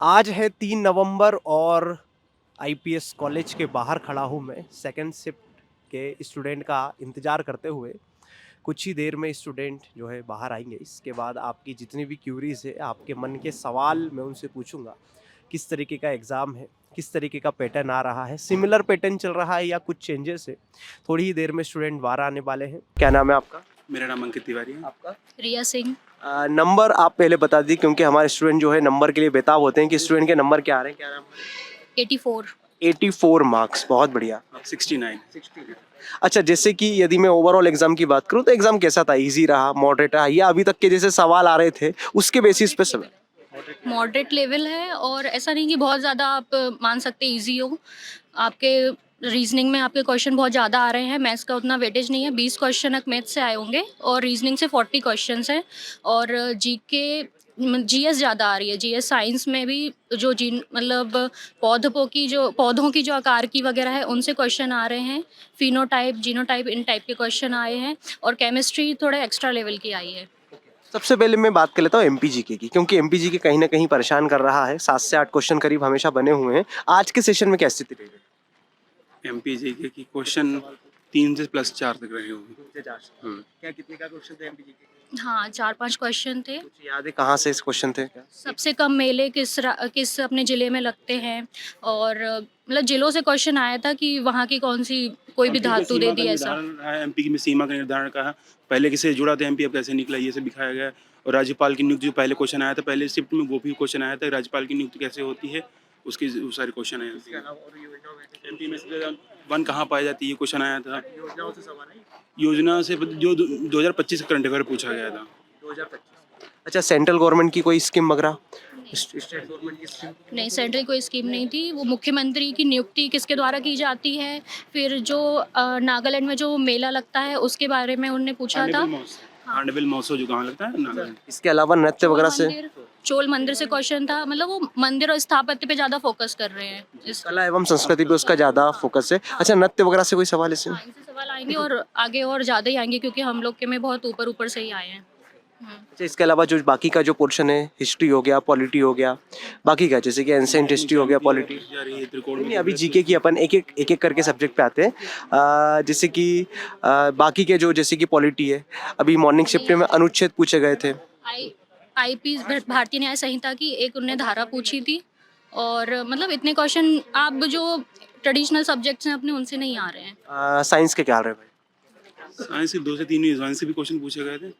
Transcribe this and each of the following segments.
आज है 3 नवंबर और आईपीएस कॉलेज के बाहर खड़ा हूँ मैं सेकंड शिफ्ट के स्टूडेंट का इंतज़ार करते हुए। कुछ ही देर में स्टूडेंट जो है बाहर आएँगे। इसके बाद आपकी जितनी भी क्यूरीज़ है, आपके मन के सवाल मैं उनसे पूछूँगा। किस तरीके का एग्ज़ाम है, किस तरीके का पैटर्न आ रहा है, सिमिलर पैटर्न चल रहा है या कुछ चेंजेस है। थोड़ी ही देर में स्टूडेंट बाहर आने वाले हैं। क्या नाम है आपका? मेरा नाम अंकित तिवारी है। आपका? रिया सिंह। नंबर आप पहले बता दीजिए क्योंकि हमारे स्टूडेंट जो है नंबर के लिए बेताब होते हैं कि स्टूडेंट के नंबर क्या आ रहे हैं? क्या नाम है? 84। 84 मार्क्स, बहुत बढ़िया। 69। अच्छा, जैसे कि यदि मैं ओवरऑल एग्जाम की बात करूं तो एग्जाम कैसा था? इजी रहा, मॉडरेट रहा या अभी तक के जैसे सवाल आ रहे थे उसके बेसिस पे सब? मॉडरेट लेवल है और ऐसा नहीं कि बहुत ज़्यादा आप मान सकते इजी हो। आपके रीजनिंग में आपके क्वेश्चन बहुत ज़्यादा आ रहे हैं। मैथ्स का उतना वेटेज नहीं है। 20 क्वेश्चन मैथ्स से आए होंगे और रीजनिंग से 40 क्वेश्चंस हैं। और जीके जीएस ज़्यादा आ रही है। जीएस साइंस में भी जो जी मतलब पौधों की जो आकार की वगैरह है उनसे क्वेश्चन आ रहे हैं। फिनोटाइप, जीनोटाइप, इन टाइप के क्वेश्चन आए हैं। और केमिस्ट्री थोड़ा एक्स्ट्रा लेवल की आई है। सबसे पहले मैं बात कर लेता हूँ एमपीजीके की, क्योंकि एमपीजीके कहीं ना कहीं परेशान कर रहा है। 7 से 8 क्वेश्चन करीब हमेशा बने हुए हैं। आज के सेशन में क्या स्थिति रही? एमपीजीके की क्वेश्चन 3 से प्लस 4 तक रहे होंगे। क्या कितने का क्वेश्चन थे एमपीजीके? हाँ, 4-5 क्वेश्चन थे। कुछ याद है कहाँ से इस क्वेश्चन थे? सबसे कम मेले किस अपने ज़िले में लगते हैं। और मतलब ज़िलों से क्वेश्चन आया था कि वहाँ की कौन-सी कोई भी धातु दे दी ऐसा। एमपी में सीमा का निर्धारण कहा, पहले किससे जुड़ा था एमपी, अब कैसे निकला, ये सब दिखाया गया है। और राज्यपाल की नियुक्ति जो पहले क्वेश्चन आया था, पहले शिफ्ट में वो भी क्वेश्चन आया था, राज्यपाल की नियुक्ति कैसे होती है, उसके वो सारे क्वेश्चन आए हैं। एमपी में वन कहाँ पाई जाती है, ये क्वेश्चन आया था। योजनाओं से सवाल है? योजना से जो 2025 करंट अफेयर पूछा गया था। 2025। अच्छा, सेंट्रल गवर्नमेंट की कोई स्कीम वगैरह? नहीं, स्टेट गवर्नमेंट की स्कीम? नहीं, सेंट्रल कोई स्कीम नहीं थी। वो मुख्यमंत्री की नियुक्ति किसके द्वारा की जाती है। फिर जो नागालैंड में जो मेला लगता है उसके बारे में उन्होंने पूछा था। हाँ। कार्निवल महोत्सव जो कहाँ लगता है नागालैंड। इसके अलावा नृत्य वगैरह से? चोल मंदिर से क्वेश्चन था। मतलब वो मंदिर और स्थापत्य पे ज़्यादा फोकस कर रहे हैं इस। कला एवं संस्कृति पे उसका ज्यादा फोकस है। अच्छा, नृत्य वगैरह से कोई सवाल इसमें? हाँ, इनसे सवाल आएंगे और आगे और ज़्यादा ही आएंगे क्योंकि हम लोग के में बहुत ऊपर ऊपर से ही आए हैं। अच्छा, इसके अलावा जो बाकी का जो पोर्शन है, हिस्ट्री हो गया, पॉलिटी हो गया, बाकी का जैसे कि एंशिएंट हिस्ट्री हो गया, पॉलिटी। नहीं, अभी जीके की अपन एक एक करके सब्जेक्ट पे आते हैं। जैसे कि बाकी के जो जैसे कि पॉलिटी है, अभी मॉर्निंग शिफ्ट में अनुच्छेद पूछे गए थे। आई आईपी भारतीय न्याय संहिता की एक उनने धारा पूछी थी। और मतलब इतने क्वेश्चन आप जो ट्रेडिशनल सब्जेक्ट्स हैं अपने उनसे नहीं आ रहे हैं। साइंस के क्या हाल रहे भाई? साइंस के 2 से 3 साइंस से भी क्वेश्चन पूछे गए थे।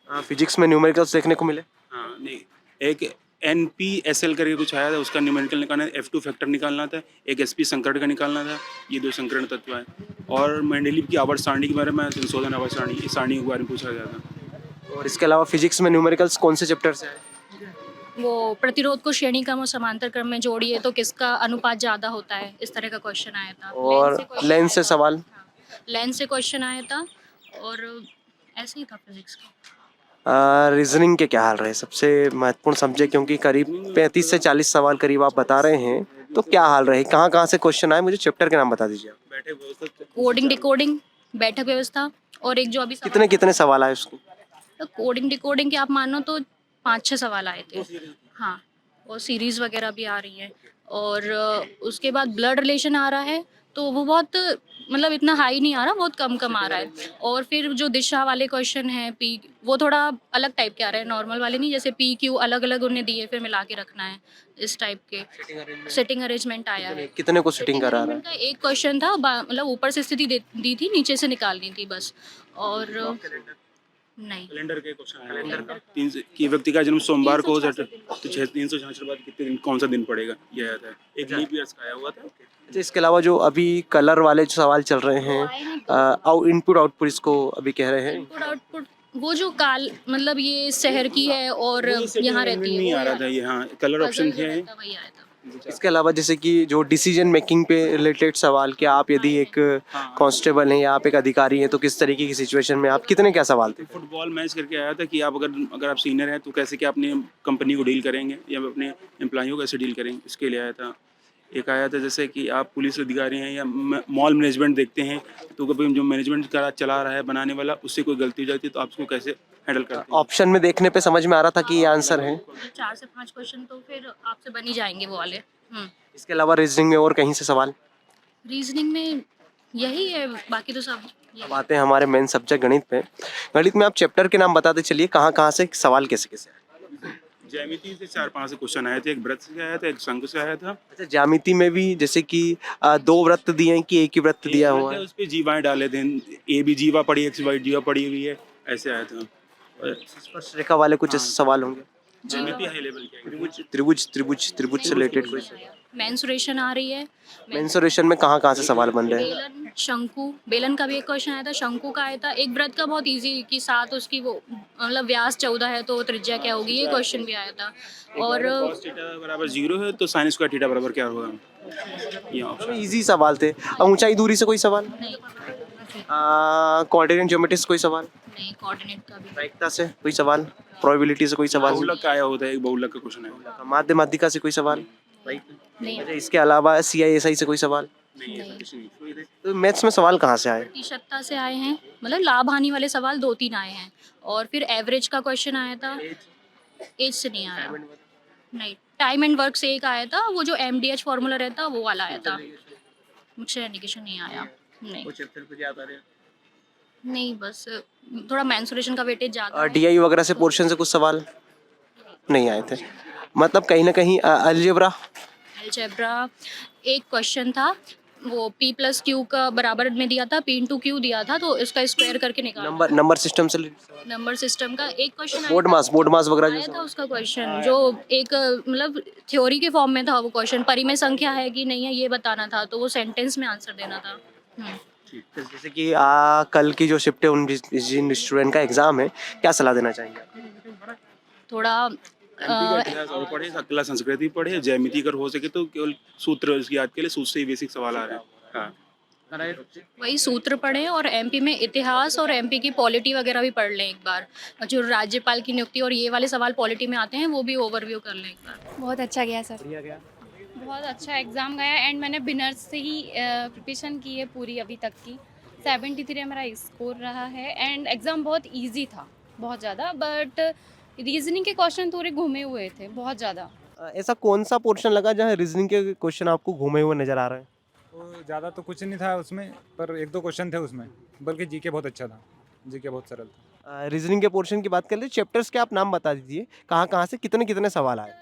फिजिक्स में न्यूमेरिकल्स देखने को मिले? हाँ, नहीं, एक एनपीएसएल करके कुछ आया था, उसका न्यूमेरिकल निकालना है, F2 फैक्टर निकालना था, एक एसपी संकरण का निकालना था। ये 2 संकरण तत्व है। और मेंडेलीव की आवर्त सारणी के बारे में, संशोधन आवर्त सारणी, इस सारणी के बारे में पूछा गया था। और इसके अलावा फिजिक्स में न्यूमेरिकल्स कौन से चैप्टर से आए? वो प्रतिरोध को श्रेणी क्रम और समांतर क्रम में जोड़िए तो किसका अनुपात ज़्यादा होता है, इस तरह का क्वेश्चन आया था। और लेंस से सवाल? लेंस से क्वेश्चन आया था। और ऐसे ही था फिजिक्स का। रीजनिंग के क्या हाल रहे? सबसे महत्वपूर्ण सब्जेक्ट, क्योंकि करीब 35 से 40 सवाल करीब आप बता रहे हैं, तो क्या हाल रहे? कहाँ कहाँ से क्वेश्चन आए? मुझे चैप्टर के नाम बता दीजिए आप। बैठे व्यवस्था कोडिंग डिकोडिंग, बैठक व्यवस्था। और एक जो अभी कितने कितने सवाल आए उसके? कोडिंग डिकोडिंग के आप मानो तो 5-6 सवाल आए थे। हाँ, और सीरीज़ वगैरह भी आ रही हैं। और उसके बाद ब्लड रिलेशन आ रहा है तो वो बहुत मतलब इतना हाई नहीं आ रहा, बहुत कम कम आ रहा है। और फिर जो दिशा वाले क्वेश्चन हैं पी, वो थोड़ा अलग टाइप के आ रहे हैं, नॉर्मल वाले नहीं। जैसे पी क्यू अलग अलग उन्हें दिए फिर मिला के रखना है, इस टाइप के। सेटिंग अरेंजमेंट आया है। कितने को सिटिंग करा रहा है? का एक क्वेश्चन था, मतलब ऊपर से स्थिति दी थी, नीचे से निकालनी थी बस। और नहीं, कैलेंडर के क्वेश्चन आया। 3 से कि व्यक्ति का जन्म सोमवार को हो तो 366 बाद कितने दिन, कौन सा दिन पड़ेगा, ये आया था। एक लीप ईयर्स का आया हुआ था। अच्छा, इसके अलावा जो अभी कलर वाले जो सवाल चल रहे हैं, इनपुट आउटपुट इसको अभी कह रहे हैं। इनपुट आउटपुट वो जो काल मतलब ये शहर की है और यहाँ रहती है, नहीं आ रहा था ये। हाँ, कलर ऑप्शन थे। वही आया था। इसके अलावा जैसे कि जो डिसीजन मेकिंग पे रिलेटेड सवाल, कि आप यदि एक कांस्टेबल हैं या आप एक अधिकारी हैं तो किस तरीके की सिचुएशन में आप, कितने क्या सवाल थे? फुटबॉल मैच करके आया था कि आप अगर आप सीनियर हैं तो कैसे क्या अपने कंपनी को डील करेंगे या अपने एम्प्लॉइयों को कैसे डील करेंगे, इसके लिए आया था। एक आया था जैसे कि आप पुलिस अधिकारी हैं या मॉल मैनेजमेंट देखते हैं, तो कभी जो मैनेजमेंट चला रहा है बनाने वाला, उससे कोई गलती हो जाती है तो आप उसको कैसे हैंडल करते हैं। ऑप्शन में देखने पे समझ में आ रहा था कि ये आंसर है। 4 से 5 क्वेश्चन तो फिर आपसे बन ही जाएंगे वो वाले। इसके अलावा रीजनिंग में और कहीं से सवाल? रीजनिंग में यही है, बाकी तो सब अब आते हैं हमारे मेन सब्जेक्ट गणित पे। गणित में आप चैप्टर के नाम बताते चलिए, कहाँ कहाँ से सवाल कैसे कैसे आए? ज्यामिति से 4-5 क्वेश्चन आए थे, एक वृत्त से आया था, एक शंकु से आया था। अच्छा, ज्यामिति में भी जैसे कि 2 वृत्त दिए हैं कि एक ही वृत्त दिया हुआ है? उस पे जीवाएं डाले थे, ए भी जीवा पड़ी, एक्स वाई जीवा पड़ी हुई है, ऐसे आया था। और स्पर्श रेखा वाले कुछ ऐसे सवाल होंगे? ज्यामिति हाई लेवल की है। त्रिभुज त्रिभुज त्रिभुज त्रिभुज से रिलेटेड कोई? मेंसुरेशन आ रही है। मेंसुरेशन में कहाँ कहाँ से सवाल बन रहे हैं? बेलन, शंकु, बेलन का भी एक क्वेश्चन आया था, शंकु का आया था। एक वृत्त का बहुत इजी कि 7 उसकी वो मतलब व्यास 14 है तो त्रिज्या क्या होगी, ये क्वेश्चन भी आया था। और cos थीटा बराबर 0 है तो sin स्क्वायर थीटा बराबर क्या होगा, ये ऑप्शन। इजी सवाल थे। अब ऊंचाई दूरी से कोई सवाल? नहीं कोऑर्डिनेट ज्योमेट्री से कोई सवाल? नहीं, कोऑर्डिनेट का भी प्रायिकता से कोई सवाल? प्रोबेबिलिटी से कोई सवाल? बहुलक का आया होता है, एक बहुलक का क्वेश्चन है। माध्य माध्यिका से कोई सवाल? नहीं। अच्छा, इसके अलावा CISI से कोई सवाल? तो मैथ्स में सवाल कहाँ से आए? प्रतिशतता से आए हैं, मतलब लाभ हानि वाले सवाल 2-3 आए हैं। और फिर एवरेज का क्वेश्चन आया था। एज से नहीं आया। नहीं, टाइम एंड वर्क से एक आया था, वो जो MDH फॉर्मूला रहता वो वाला आया था। मुझसे इंडिकेशन नहीं आया। नहीं नहीं, बस थोड़ा मेंसुरेशन का वेटेज ज़्यादा है। DI वगैरह से पोर्शन से कुछ सवाल नहीं आए थे? मतलब कहीं ना कहीं अलजेब्रा? अलजेब्रा एक क्वेश्चन था, वो P + Q का बराबर में दिया था, P × Q दिया था, तो इसका स्क्वायर करके निकाला। नंबर सिस्टम से? नंबर सिस्टम का एक क्वेश्चन बोर्ड मास वगैरह आया जो था उसका क्वेश्चन, जो एक मतलब थ्योरी के फॉर्म में था वो क्वेश्चन, परिमेय संख्या है कि नहीं है ये बताना था, तो वो सेंटेंस में आंसर देना था। जैसे कि कल की जो शिफ्ट है उन जिन स्टूडेंट का एग्जाम है, क्या सलाह देना चाहेंगे आप? थोड़ा इतिहास और पढ़े, सकला संस्कृति पढ़े, ज्यामिति अगर हो सके तो केवल सूत्र उसकी याद के लिए सूत्र से ही बेसिक सवाल आ रहे हैं। हाँ, वही सूत्र पढ़ें, और MP में इतिहास और MP की पॉलिटी वगैरह भी पढ़ लें एक बार। जो राज्यपाल की नियुक्ति और ये वाले सवाल पॉलिटी में आते हैं वो भी ओवरव्यू कर लें एक बार। बहुत अच्छा गया सर। बहुत अच्छा एग्ज़ाम गया एंड मैंने बिनर्स से ही प्रिपरेशन की है पूरी अभी तक की। 73 मेरा स्कोर रहा है एंड एग्ज़ाम बहुत इजी था, बहुत ज़्यादा, बट रीजनिंग के क्वेश्चन थोड़े घूमे हुए थे बहुत ज़्यादा। ऐसा कौन सा पोर्शन लगा जहाँ रीजनिंग के क्वेश्चन आपको घूमे हुए नजर आ रहे हैं? तो ज़्यादा तो कुछ नहीं था उसमें, पर 1-2 क्वेश्चन थे उसमें, बल्कि जीके बहुत अच्छा था, जीके बहुत सरल था। रीजनिंग के पोर्शन की बात कर ले, चैप्टर्स के आप नाम बता दीजिए, कहाँ कहाँ से कितने कितने सवाल आए?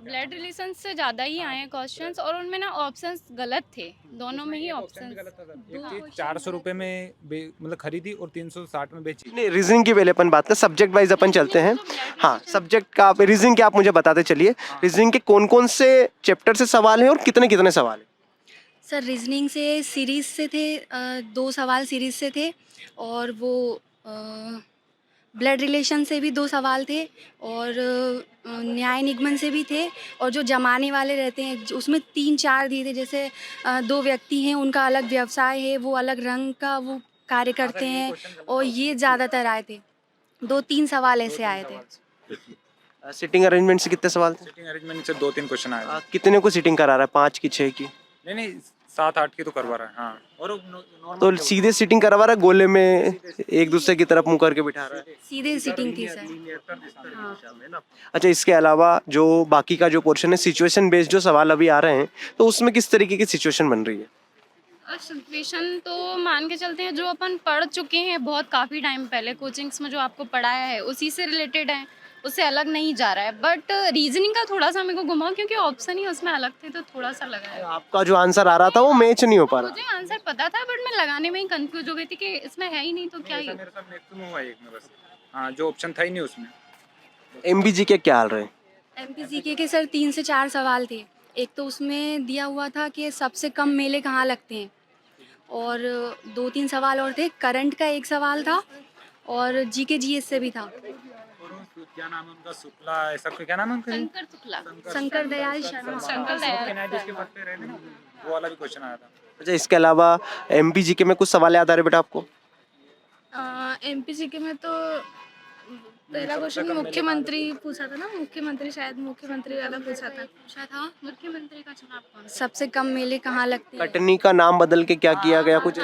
ब्लड रिलेशन से ज़्यादा ही आए हैं क्वेश्चंस, और उनमें ना ऑप्शंस गलत थे, दोनों में ही ऑप्शंस। एक चीज़ 400 रुपये में मतलब खरीदी और 360 में बेची। नहीं, रीजनिंग की पहले अपन बात कर, सब्जेक्ट वाइज अपन चलते हैं। हाँ, सब्जेक्ट का आप रीजनिंग के आप मुझे बताते चलिए, रीजनिंग के कौन कौन से चैप्टर से सवाल हैं और कितने कितने सवाल हैं? सर रीजनिंग से सीरीज से थे, 2 सवाल सीरीज से थे, और वो ब्लड रिलेशन से भी 2 सवाल थे, और न्याय निगमन से भी थे, और जो जमाने वाले रहते हैं उसमें 3-4 दिए थे। जैसे 2 व्यक्ति हैं, उनका अलग व्यवसाय है, वो अलग रंग का वो कार्य करते हैं, और ये ज़्यादातर आए थे। 2-3 सवाल ऐसे आए थे। सिटिंग अरेंजमेंट से कितने सवाल थे? सिटिंग अरेंजमेंट से 2-3 क्वेश्चन आए थे। कितने को सिटिंग करा रहा है, 5 की 6 की? नहीं 7-8 की तो करवा रहा है। हाँ, और तो सीधे सिटिंग करवा रहा है, गोले में एक दूसरे की तरफ मुंह करके बिठा रहा है? सीधे सीटिंग थी सर। हाँ। अच्छा, इसके अलावा जो बाकी का जो पोर्शन है, सिचुएशन बेस्ड जो सवाल अभी आ रहे हैं, तो उसमें किस तरीके की सिचुएशन बन रही है? सिचुएशन तो मान के चलते हैं जो अपन पढ़ चुके हैं बहुत काफ़ी टाइम पहले कोचिंग्स में, जो आपको पढ़ाया है उसी से रिलेटेड है, उससे अलग नहीं जा रहा है। बट रीजनिंग का थोड़ा सा मेरे को घुमा, क्योंकि ऑप्शन ही उसमें अलग थे तो थोड़ा सा लगा है। आपका जो आंसर आ रहा था वो मैच नहीं हो पा रहा? मुझे आंसर पता था बट मैं लगाने में ही कंफ्यूज हो गई थी कि इसमें है ही नहीं तो क्या ही। मेरे साथ मैक्सिमम हुआ एक में बस। हाँ, जो ऑप्शन था ही नहीं उसमें। MBG के क्या हाल रहे? MPGK के सर 3 से 4 सवाल थे। एक तो उसमें दिया हुआ था कि सबसे कम मेले कहाँ लगते हैं, और 2-3 सवाल और थे। करंट का एक सवाल था, और GK GS से भी था। क्या नाम है उनका, शुक्ला ऐसा कोई, क्या नाम है उनका? शंकर शुक्ला, शंकर दयाल शर्मा। शंकर दयाल। NIDS के पद पे रहते ना, वो वाला भी क्वेश्चन आया था। अच्छा, इसके अलावा MPGK में कुछ सवाल याद आ रहे बेटा आपको? MPGK में तो पहला क्वेश्चन मुख्यमंत्री पूछा था ना, मुख्यमंत्री, शायद मुख्यमंत्री वाला पूछा था। मुख्यमंत्री का चुनाव कौन सा? सबसे कम मेले कहाँ लगते हैं? कटनी का नाम बदल के क्या किया गया कुछ?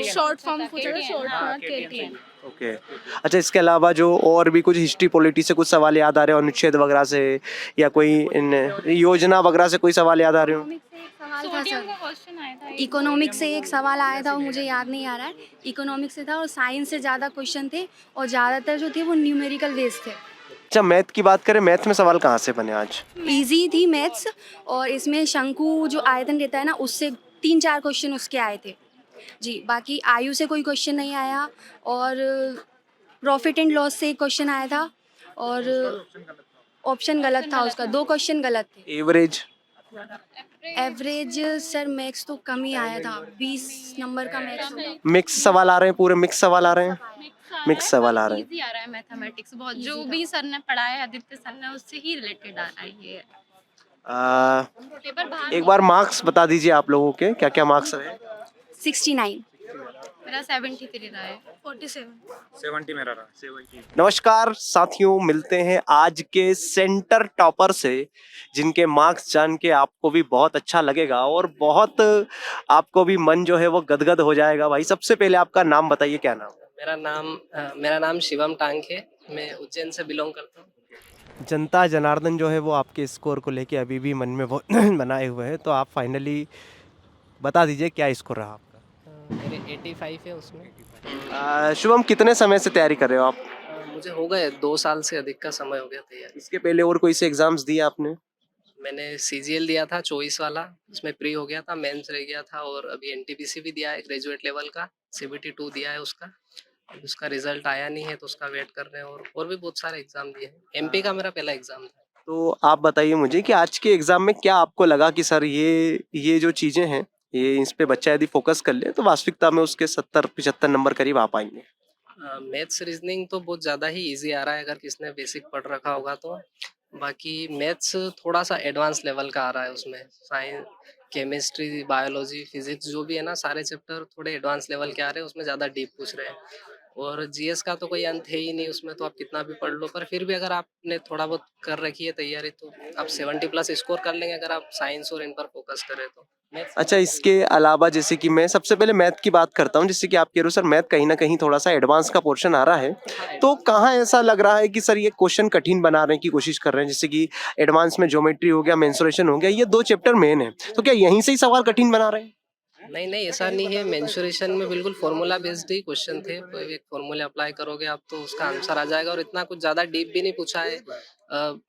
शॉर्ट फॉर्म पूछा था, शॉर्ट फॉर्म KTN। ओके। अच्छा, इसके अलावा जो और भी कुछ हिस्ट्री पॉलिटी से कुछ सवाल याद आ रहे हो, अनुच्छेद वगैरह से, या कोई योजना वगैरह से कोई सवाल याद आ रहे हो? सोडियम का क्वेश्चन आया था इकोनॉमिक्स से एक सवाल आया था, वो मुझे याद नहीं आ रहा है। इकोनॉमिक्स से था और साइंस से ज़्यादा क्वेश्चन थे और ज़्यादातर जो थे वो न्यूमेरिकल बेस्ड थे। अच्छा, मैथ की बात करें, मैथ में सवाल कहाँ से बने आज? इजी थी मैथ्स, और इसमें शंकु जो आयतन रहता है ना, उससे 3-4 क्वेश्चन उसके आए थे जी। बाकी आयु से कोई क्वेश्चन नहीं आया, और प्रॉफिट एंड लॉस से एक क्वेश्चन आया था, और ऑप्शन गलत था उसका, 2 क्वेश्चन गलत थे। एवरेज? एवरेज सर मैथ्स तो कम ही आया था, 20 नंबर का मैथ्स होगा। मिक्स सवाल आ रहे हैं, पूरे मिक्स सवाल आ रहे हैं? मिक्स सवाल आ रहे हैं। इजी आ रहा है मैथमेटिक्स बहुत, जो भी सर ने पढ़ाया है आदित्य सर ने, उससे ही रिलेटेड आ रहा है ये। आ, पेपर बाहर एक बार मार्क्स बता दीजिए आप लोगों के, क्या क्या मार्क्स रहे? 69। मेरा 73 रहा है। 47। 70 मेरा रहा। नमस्कार साथियों, मिलते हैं आज के सेंटर टॉपर से, जिनके मार्क्स जान के आपको भी बहुत अच्छा लगेगा और बहुत आपको भी मन जो है वो गदगद हो जाएगा। भाई, सबसे पहले आपका नाम बताइए, क्या नाम? मेरा नाम शिवम टांग है। मैं उज्जैन से बिलोंग करता हूँ। जनता जनार्दन जो है वो आपके स्कोर को लेके अभी भी मन में बहुत बनाए हुए हैं, तो आप फाइनली बता दीजिए क्या स्कोर रहा आपका? मेरे 85 है उसमें। शुभम, कितने समय से तैयारी कर रहे हो आप? मुझे हो गए 2 साल से अधिक का समय हो गया तैयारी। इसके पहले और कोई से एग्जाम्स दिए आपने? मैंने सीजीएल दिया था 24 वाला, उसमें प्री हो गया था, मेंस रह गया था, और अभी एनटीपीसी भी दिया है ग्रेजुएट लेवल का, सीबीटी 2 दिया है उसका। अब उसका रिजल्ट आया नहीं है तो उसका वेट कर रहे हैं, और भी बहुत सारे एग्जाम दिए हैं। एमपी का मेरा पहला एग्जाम था। तो आप बताइए मुझे कि आज के एग्जाम में क्या आपको लगा कि सर ये जो चीज़ें हैं, ये इस पे बच्चा यदि फोकस कर ले तो वास्तविकता में उसके 70-75 नंबर करीब आ पाएंगे? मैथ्स रीजनिंग तो बहुत ज़्यादा ही इजी आ रहा है अगर किसने बेसिक पढ़ रखा होगा तो। बाकी मैथ्स थोड़ा सा एडवांस लेवल का आ रहा है उसमें। साइंस, केमिस्ट्री, बायोलॉजी, फिजिक्स जो भी है ना, सारे चैप्टर थोड़े एडवांस लेवल के आ रहे हैं, उसमें ज़्यादा डीप पूछ रहे हैं। और जीएस का तो कोई अंत है ही नहीं, उसमें तो आप कितना भी पढ़ लो, पर फिर भी अगर आपने थोड़ा बहुत कर रखी है तैयारी तो आप 70 प्लस स्कोर कर लेंगे अगर आप साइंस और इन पर फोकस करें तो। अच्छा, इसके अलावा जैसे कि मैं सबसे पहले मैथ की बात करता हूँ, जैसे कि आप कह रहे हो सर मैथ कहीं ना कहीं थोड़ा सा एडवांस का पोर्शन आ रहा है, तो कहाँ ऐसा लग रहा है कि सर ये क्वेश्चन कठिन बनाने की कोशिश कर रहे हैं? जैसे कि एडवांस में ज्योमेट्री हो गया, मेंसुरेशन हो गया, ये 2 चैप्टर मेन है, तो क्या यहीं से ही सवाल कठिन बना रहे हैं? नहीं नहीं, ऐसा नहीं है। मेंसुरेशन में बिल्कुल फॉर्मूला बेस्ड ही क्वेश्चन थे, कोई एक फॉर्मूले अप्लाई करोगे आप तो उसका आंसर आ जाएगा, और इतना कुछ ज़्यादा डीप भी नहीं पूछा है।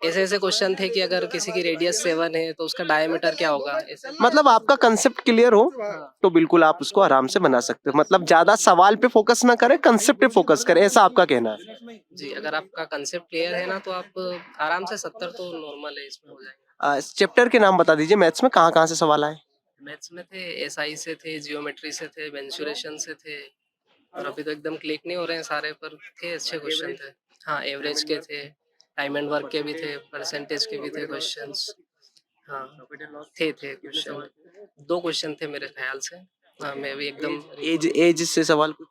ऐसे ऐसे क्वेश्चन थे कि अगर किसी की रेडियस 7 है तो उसका डायमीटर क्या होगा, ऐसे। मतलब आपका कंसेप्ट क्लियर हो तो बिल्कुल आप उसको आराम से बना सकते हो, मतलब ज्यादा सवाल पे फोकस ना करें, कंसेप्ट पे फोकस करें, ऐसा आपका कहना है? जी, अगर आपका कंसेप्ट क्लियर है ना तो आप आराम से 70 तो नॉर्मल है, इसमें हो जाएगा। चैप्टर के नाम बता दीजिए मैथ्स में, कहाँ कहाँ से सवाल आए? मैथ्स में थे, एसआई से थे, जियोमेट्री से थे, मेंसुरेशन से थे, और अभी तो एकदम क्लिक नहीं हो रहे हैं सारे, पर थे अच्छे क्वेश्चन थे। हाँ, एवरेज के थे, टाइम एंड वर्क के भी थे, परसेंटेज के भी थे क्वेश्चंस। हाँ, थे क्वेश्चन। 2 क्वेश्चन थे मेरे ख्याल से। हाँ, मैं भी एकदम एज से सवाल कुछ?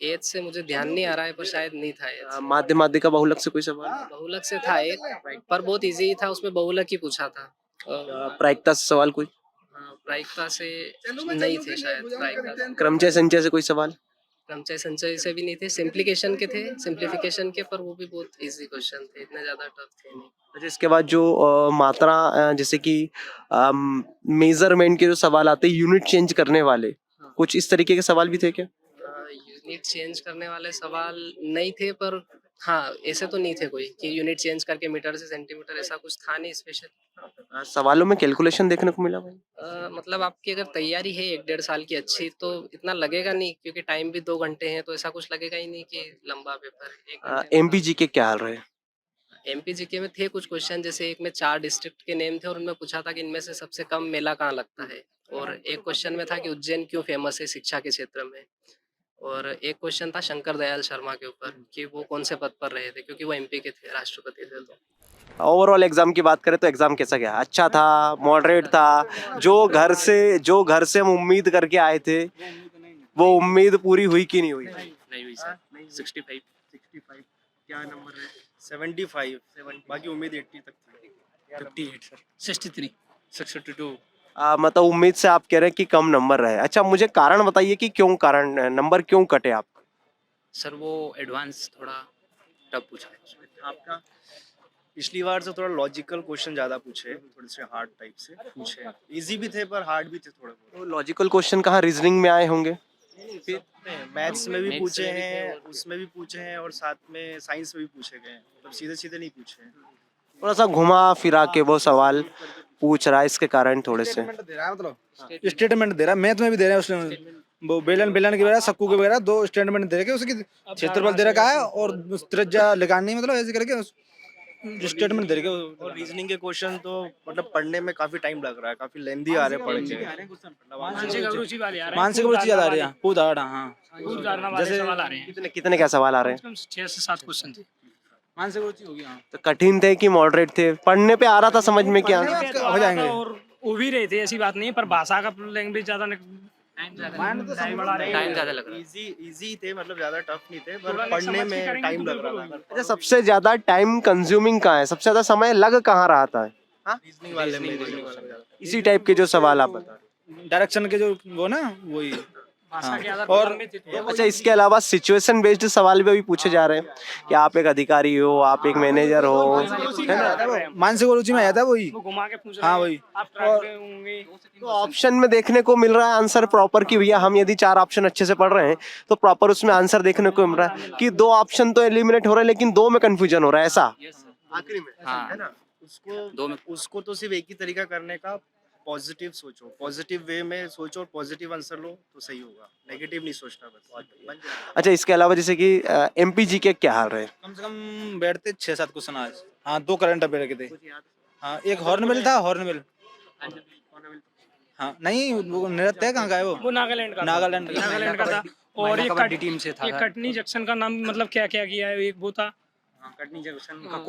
एज से मुझे ध्यान नहीं आ रहा है, पर शायद नहीं था एज। माध्य माध्यिका बहुलक से कोई सवाल? बहुलक से था एक, पर बहुत इजी था, उसमें बहुलक ही पूछा था। प्रायिकता से सवाल कोई? प्रायिकता से नहीं थे शायद। प्रायिकता से, क्रमचय संचय से कोई सवाल? क्रमचय संचय से भी नहीं थे। सिंप्लीकेशन के थे, सिंप्लीफिकेशन के, पर वो भी बहुत इजी क्वेश्चन थे, इतने ज्यादा टफ थे नहीं। अच्छा, इसके बाद जो मात्रा, जैसे कि मेजरमेंट के जो सवाल आते हैं, यूनिट चेंज करने वाले, कुछ इस तरीके के सवाल भी थे क्या? यूनिट चेंज करने वाले सवाल नहीं थे, पर हाँ, ऐसे तो नहीं थे कोई कि यूनिट चेंज करके मीटर से सेंटीमीटर, ऐसा कुछ था नहीं स्पेशल। सवालों में कैलकुलेशन देखने को मिला भाई? मतलब आपकी अगर तैयारी है 1-1.5 साल की अच्छी, तो इतना लगेगा नहीं, क्योंकि टाइम भी 2 घंटे हैं, तो ऐसा कुछ लगेगा ही नहीं कि लंबा पेपर है। एमपीजी के क्या हाल रहे? एमपीजीके में थे कुछ क्वेश्चन, जैसे एक में 4 डिस्ट्रिक्ट के नेम थे, और उनमें पूछा था कि इनमें से सबसे कम मेला कहाँ लगता है, और एक क्वेश्चन में था कि उज्जैन क्यों फेमस है शिक्षा के क्षेत्र में, और एक क्वेश्चन था शंकर दयाल शर्मा के ऊपर कि वो कौन से पद पर रहे थे, क्योंकि वो एमपी के थे, राष्ट्रपति थे। तो ओवरऑल एग्जाम की बात करें तो एग्जाम कैसा गया? अच्छा था, मॉडरेट था? जो घर से हम उम्मीद करके आए थे, वो उम्मीद पूरी हुई कि नहीं हुई? नहीं हुई सर। 65। क्या नंबर है? 75। बाकी उम्मीद 80 तक थी। 58 सर। 63। 62। मतलब उम्मीद से आप कह रहे हैं कि कम नंबर रहे। अच्छा, मुझे कारण बताइए कि क्यों, कारण नंबर क्यों कटे आप? सर वो एडवांस थोड़ा टफ पूछा है उसमें। आपका पिछली बार से थोड़ा लॉजिकल क्वेश्चन ज़्यादा पूछे, थोड़े से हार्ड टाइप से पूछे। इजी भी थे पर हार्ड भी थे थोड़े बहुत। तो लॉजिकल क्वेश्चन कहाँ रीजनिंग में आए होंगे? मैथ्स में भी Maths पूछे में भी थे हैं, और उसमें भी पूछे हैं और साथ में साइंस में भी पूछे गए हैं। मतलब सीधे सीधे नहीं पूछे हैं। थोड़ा सा घुमा फिरा के वो सवाल पूछ रहा है, इसके कारण थोड़े से स्टेटमेंट दे रहा है, मतलब स्टेटमेंट दे रहा है। मैथ में भी दे रहा है उसने, वो बेलन बेलन के वगैरह सक्कू के वगैरह 2 स्टेटमेंट दे रखे, उसकी क्षेत्रफल दे रखा है और त्रिज्या लगानी, मतलब ऐसे करके स्टेटमेंट दे रखे। और रीजनिंग के क्वेश्चन तो मतलब पढ़ने में काफी टाइम लग रहा है, काफी लेंदी आ रहे हैं पढ़ के। मानसिक अभिरुचि ज्यादा आ रही है, खुद हार्ड। हाँ जैसे कितने कितने क्या सवाल आ रहे हैं? 6 से 7 क्वेश्चन थे। मानसिक अभिरुचि होगी। हाँ तो कठिन थे कि मॉडरेट थे? पढ़ने पे आ रहा था समझ में क्या? हो जाएंगे। और वो भी रहे थे, ऐसी बात नहीं है, पर भाषा का लैंग्वेज ज्यादा टाइम ज़्यादा लग रहा है। इजी थे, मतलब ज्यादा टफ नहीं थे, पर पढ़ने में टाइम लग रहा था। अच्छा, सबसे ज्यादा टाइम कंज्यूमिंग कहाँ है? सबसे ज्यादा समय लग कहाँ रहा था? रीजनिंग वाले में ज़्यादा। इसी टाइप के जो सवाल आप बता रहे डायरेक्शन के जो वो ना वही। भाषा के आधार और पर लंबे थे हैं। अच्छा, इसके अलावा सिचुएशन बेस्ड सवाल भी अभी पूछे जा रहे हैं कि आप एक अधिकारी हो, आप एक मैनेजर हो, है ना? मानसिक अभिरुचि में आया था वही। वो घुमा के पूछ रहे हाँ हैं, वही। आप ट्रैक पे होंगे। तो ऑप्शन में देखने को मिल रहा है आंसर प्रॉपर कि भैया हम यदि 4 ऑप्शन अच्छे से पढ़ रहे हैं तो प्रॉपर उसमें आंसर देखने को मिल रहा है कि 2 ऑप्शन तो एलिमिनेट हो रहे हैं लेकिन 2 में कंफ्यूजन हो रहा है, ऐसा? आखिरी में हाँ। है ना? दो में। उसको तो सिर्फ एक ही तरीका करने का, पॉजिटिव सोचो, पॉजिटिव वे में सोचो और पॉजिटिव आंसर लो तो सही होगा। नेगेटिव नहीं सोचना बस। बन जाएगा। अच्छा, इसके अलावा जैसे कि एमपीजी के क्या हाल रहे? कम से कम बैठते 6-7 क्वेश्चन आज। हाँ 2 करंट अफेयर के थे। हाँ एक हॉर्नबिल था, हॉर्नबिल। हाँ नहीं वो नृत्य कहाँ का है वो नागालैंड का नागालैंड का था। और एक कबड्डी टीम से था। एक कटनी जंक्शन का नाम मतलब क्या क्या किया है, एक वो था कटनी जंक्शन का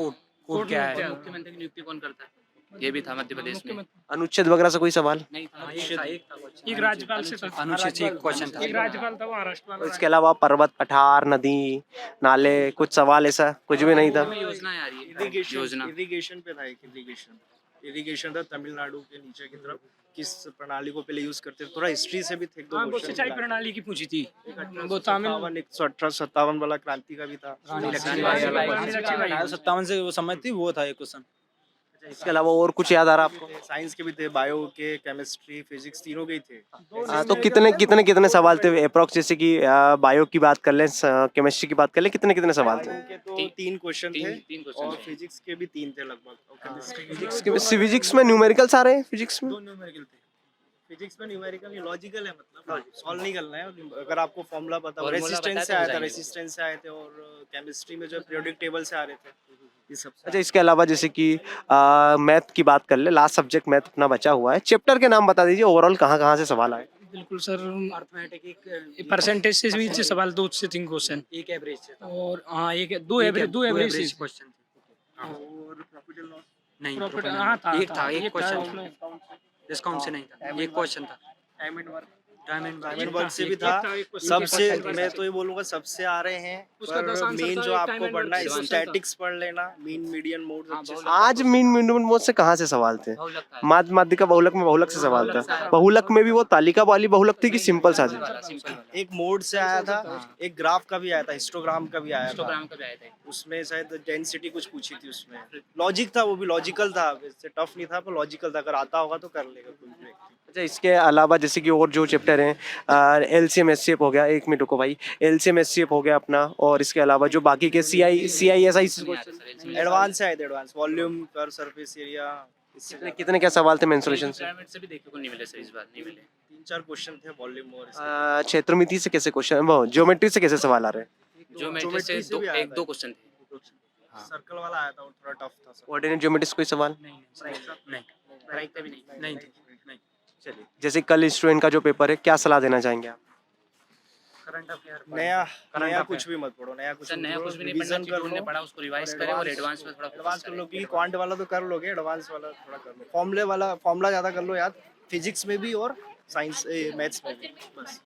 कोड क्या है? मुख्यमंत्री की नियुक्ति कौन करता है? ये भी था मध्य प्रदेश में। अनुच्छेद वगैरह से कोई सवाल? नहीं था। एक राज्यपाल से था। अनुच्छेद से एक क्वेश्चन था। एक राज्यपाल था, वो महाराष्ट्र और वाला। इसके अलावा पर्वत, पठार, नदी, नाले, कुछ सवाल ऐसा कुछ भी नहीं था? योजना आ रही है। योजना इरिगेशन पे था एक। इरिगेशन था तमिलनाडु के नीचे की तरफ, किस प्रणाली को पहले यूज करते थे। थोड़ा हिस्ट्री से भी थे, 1-2 हाँ, वो क्वेश्चन। सिंचाई प्रणाली की पूछी थी। वो तमिल 1857 वाला क्रांति का भी था। रानी लक्ष्मीबाई। 57 से वो समझ थी, वो था एक क्वेश्चन। इसके अलावा और कुछ याद आ रहा आपको? साइंस के भी थे, बायो के, केमिस्ट्री, फिजिक्स, तीनों के ही थे। तो कितने सवाल थे अप्रोक्स? जैसे कि बायो की बात कर लें, केमिस्ट्री की बात कर लें, कितने सवाल थे? उनके तो 3 क्वेश्चन थे तीन क्वेश्चन और थे। फिजिक्स के भी 3 थे लगभग। और केमिस्ट्री फिजिक्स में न्यूमेरिकल्स आ रहे हैं? फिजिक्स में 2 न्यूमेरिकल थे। फिजिक्स में न्यूमेरिकल नहीं, लॉजिकल है, मतलब सॉल्व नहीं करना है। अगर आपको फॉर्मूला पता हो, Formula रेसिस्टेंस बताया से तो आया हो था, जाएंगे। रेसिस्टेंस से आए थे, और केमिस्ट्री में जो पीरियोडिक टेबल से आ रहे थे, ये सब से। अच्छा, इसके अलावा जैसे कि मैथ की बात कर ले, लास्ट सब्जेक्ट मैथ अपना बचा हुआ है, चैप्टर के नाम बता दीजिए, ओवरऑल कहाँ से सवाल आए? बिल्कुल सर, परसेंटेज से भी से सवाल 2 से 3 क्वेश्चन। एक एवरेज से था। और हाँ एक 2 एवरेज क्वेश्चन थे। और प्रॉफिट एंड लॉस नहीं प्रॉफिट profit हाँ था, एक था, एक क्वेश्चन उसमें। डिस्काउंट से नहीं था, एक क्वेश्चन था। Time and work diamond work से भी था। सबसे मैं तो ये बोलूंगा सबसे आ रहे हैं, उसका 10 पर आंसर मेन था, जो एक आपको time and पढ़ना है, work स्टैटिक्स पढ़ लेना, मीन मीडियन मोड अच्छे से। आज मीन मोड से कहाँ से सवाल थे? माध्यमिका बहुलक में बहुलक से सवाल था। बहुलक में भी वो तालिका वाली बहुलक थी कि सिंपल सा थी? एक मोड से आया था, एक ग्राफ का भी आया था, हिस्टोग्राम का भी आया था। हिस्टोग्राम का भी आया था। उसमें शायद डेंसिटी कुछ पूछी थी, उसमें लॉजिक था, वो भी लॉजिकल था, इससे टफ नहीं था पर लॉजिकल था। अगर आता होगा तो कर लेगा कोई भी व्यक्ति। अच्छा, इसके अलावा जैसे कि और जो चैप्टर हैं, एलसीएम एचसीएफ हो गया, एक मिनट रुको भाई, एलसीएम एचसीएफ हो गया अपना, और इसके अलावा जो बाकी के सीआईएसआई एडवांस है, एडवांस वॉल्यूम पर सरफेस एरिया, इससे कितने क्या सवाल थे मेंसुरेशन से? डायमंड से भी देखने को नहीं मिले सर, इस बार नहीं मिले। 3-4 क्वेश्चन थे वॉल्यूम और क्षेत्रमिति से कैसे क्वेश्चन, वो ज्योमेट्री से कैसे सवाल आ रहे हैं? ज्योमेट्री से से भी आया था। 2 क्वेश्चन थे। सर्कल वाला आया था, वो थोड़ा टफ था सर। कोऑर्डिनेट ज्योमेट्री से कोई सवाल? नहीं चलिए, जैसे कल स्टूडेंट का जो पेपर है, क्या सलाह देना चाहेंगे आप? नया कुछ भी मत पढ़ो, नया कुछ सर नया पढ़ो, कुछ भी नहीं पढ़ना रिवीजन चाहिए, कर जो लो। पढ़ा उसको रिवाइज करें और एडवांस में थोड़ा एडवांस कर लो, क्योंकि क्वांट वाला तो कर लोगे, एडवांस वाला थोड़ा कर लो। फॉर्मूला ज़्यादा कर लो याद, फिजिक्स में भी और साइंस मैथ्स में भी, बस।